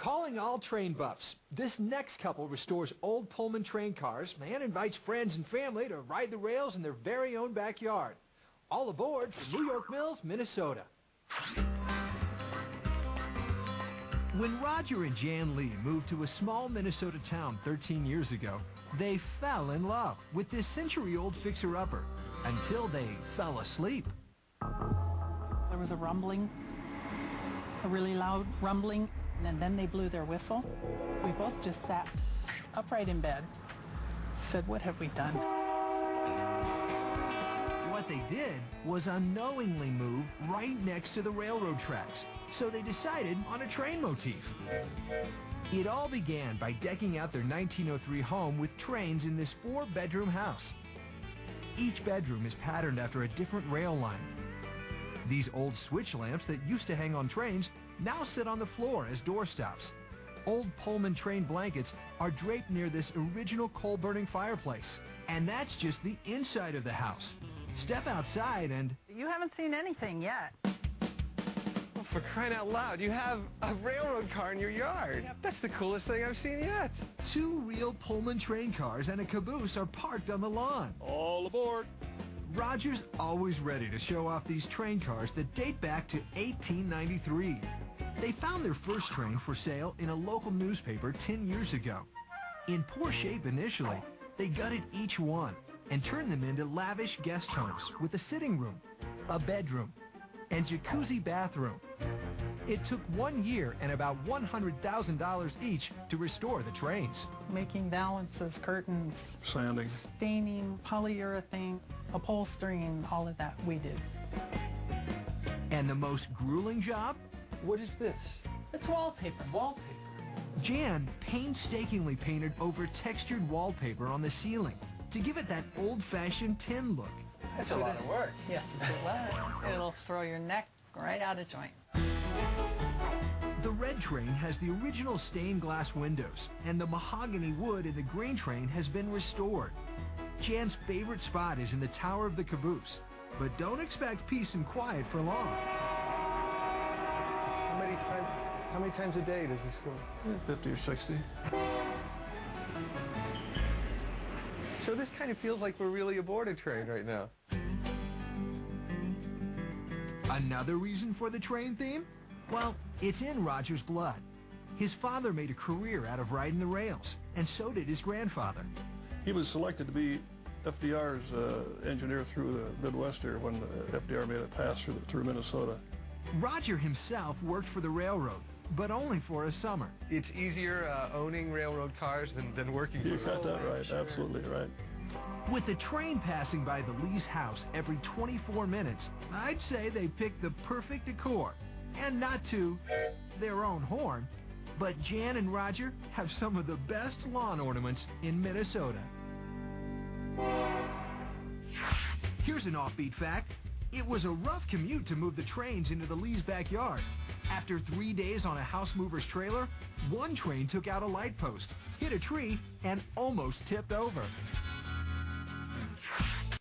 Calling all train buffs. This next couple restores old Pullman train cars and invites friends and family to ride the rails in their very own backyard. All aboard from New York Mills, Minnesota. When Roger and Jan Lee moved to a small Minnesota town 13 years ago, they fell in love with this century-old fixer-upper until they fell asleep. There was a rumbling, a really loud rumbling, and then they blew their whistle. We both just sat upright in bed, said, "What have we done?" What they did was unknowingly move right next to the railroad tracks, so they decided on a train motif. It all began by decking out their 1903 home with trains in this 4-bedroom house. Each bedroom is patterned after a different rail line. These old switch lamps that used to hang on trains now sit on the floor as doorstops. Old Pullman train blankets are draped near this original coal-burning fireplace. And that's just the inside of the house. Step outside and... You haven't seen anything yet. Well, for crying out loud, you have a railroad car in your yard. Yep. That's the coolest thing I've seen yet. 2 real Pullman train cars and a caboose are parked on the lawn. All aboard. Roger's always ready to show off these train cars that date back to 1893. They found their first train for sale in a local newspaper 10 years ago. In poor shape initially, they gutted each one and turned them into lavish guest homes with a sitting room, a bedroom, and jacuzzi bathroom. It took 1 year and about $100,000 each to restore the trains. Making balances, curtains, sanding, staining, polyurethane, upholstering, all of that we did. And the most grueling job? What is this? It's wallpaper. Wallpaper. Jan painstakingly painted over textured wallpaper on the ceiling to give it that old-fashioned tin look. That's a lot of work. Yes, it was. It'll throw your neck right out of joint. The red train has the original stained glass windows, and the mahogany wood in the green train has been restored. Jan's favorite spot is in the tower of the caboose, but don't expect peace and quiet for long. How many times a day does this go? 50 or 60. So this kind of feels like we're really aboard a train right now. Another reason for the train theme? Well, it's in Roger's blood. His father made a career out of riding the rails, and so did his grandfather. He was selected to be FDR's engineer through the Midwest here when FDR made a pass through Minnesota. Roger himself worked for the railroad, but only for a summer. It's easier owning railroad cars than working for them. You got that right, sure. Absolutely right. With the train passing by the Lee's house every 24 minutes, I'd say they picked the perfect decor. And not to their own horn, but Jan and Roger have some of the best lawn ornaments in Minnesota. Here's an offbeat fact. It was a rough commute to move the trains into the Lee's backyard. After 3 days on a house mover's trailer, one train took out a light post, hit a tree, and almost tipped over.